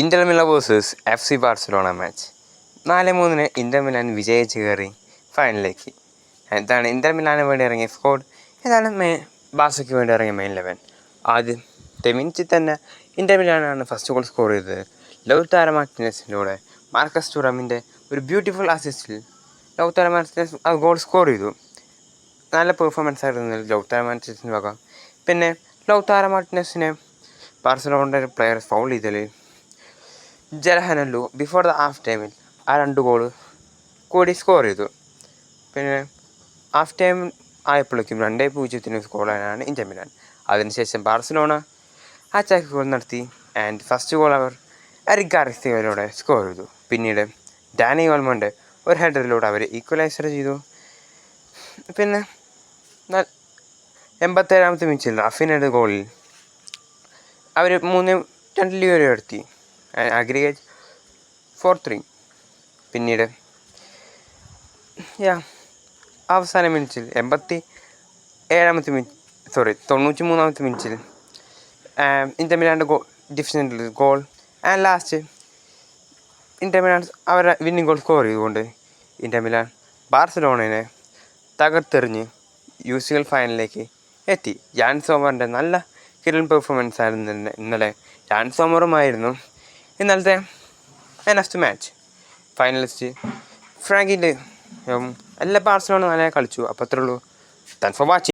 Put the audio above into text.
Inter Milan versus FC Barcelona match 4-3 Inter Milan വിജയിച്ച് കയറി ഫൈനലിലേക്ക്. എന്താണ് ഇന്റർ മിലാന് വേണ്ടി ഇറങ്ങിയ സ്ക്വാഡ്, ഏതാണ് ബാർസയ്ക്ക് വേണ്ടി ഇറങ്ങിയ മെയിൻ 11. ആദ്യത്തെ മിനിറ്റിൽ തന്നെ ഇന്റർ മിലാനാണ് ഫസ്റ്റ് ഗോൾ സ്കോർ ചെയ്തത്. ലൗതാരോ മാർട്ടിനസിലൂടെ മാർക്കസ് തുറമിൻ്റെ ഒരു ബ്യൂട്ടിഫുൾ അസിസ്റ്റിൽ ലൗതാരോ മാർട്ടിനസ് ആ ഗോൾ സ്കോർ ചെയ്തു. നല്ല പെർഫോമൻസ് ആയിരുന്നു ലൗതാരോ മാർട്ടിനസിന് വക. പിന്നെ ലൗതാരോ മാർട്ടിനസിനെ ബാർസലോണയുടെ പ്ലെയർ ഫൗൾ ചെയ്തതിൽ ജലഹനല്ലു ബിഫോർ ദ ഹാഫ് ടൈമിൽ ആ 2 ഗോൾ കൂടി സ്കോർ ചെയ്തു. പിന്നെ ഹാഫ് ടൈം ആയപ്പോഴേക്കും 2-0 സ്കോറാണ് ഇന്റർ മിലാൻ. അതിനുശേഷം ബാർസലോണ അറ്റാക്ക് ഗോൾ നടത്തി ആൻഡ് ഫസ്റ്റ് ഗോൾ അവർ എറിക് ഗാർസിയയിലൂടെ സ്കോർ ചെയ്തു. പിന്നീട് ഡാനി ഓൾമോൻ്റെ ഒരു ഹെഡറിലൂടെ അവർ ഈക്വലൈസർ ചെയ്തു. പിന്നെ 87ാമത്തെ മിനിറ്റിൽ അഫിനയുടെ ഗോളിൽ അവർ 3-2 ലീഡ് എടുത്തി. അഗ്രിഗേറ്റ് 4-3. പിന്നീട് അവസാന മിനിറ്റിൽ 93ാമത്തെ മിനിറ്റിൽ Inter മിലാൻ്റെ ഡിഫൻസിൽ goal and last Inter Milan അവരുടെ വിന്നിംഗ് ഗോൾ സ്കോർ ചെയ്തുകൊണ്ട് ഇന്റർ മിലാൻ ബാർസലോണയെ തകർത്തെറിഞ്ഞ് UCL ഫൈനലിലേക്ക് എത്തി. യാൻ സോമറിൻ്റെ നല്ല കിരൺ പെർഫോമൻസ് ആയിരുന്നു ഇന്നലെ. യാൻ സോമറുമായിരുന്നു ഇന്നലത്തെ man of the match. Finalist ഫ്രാങ്കിൻ്റെ എല്ലാ ബാർസലോണ നല്ലതായി കളിച്ചു. അപ്പോൾ അത്രേ ഉള്ളൂ. Thanks for watching.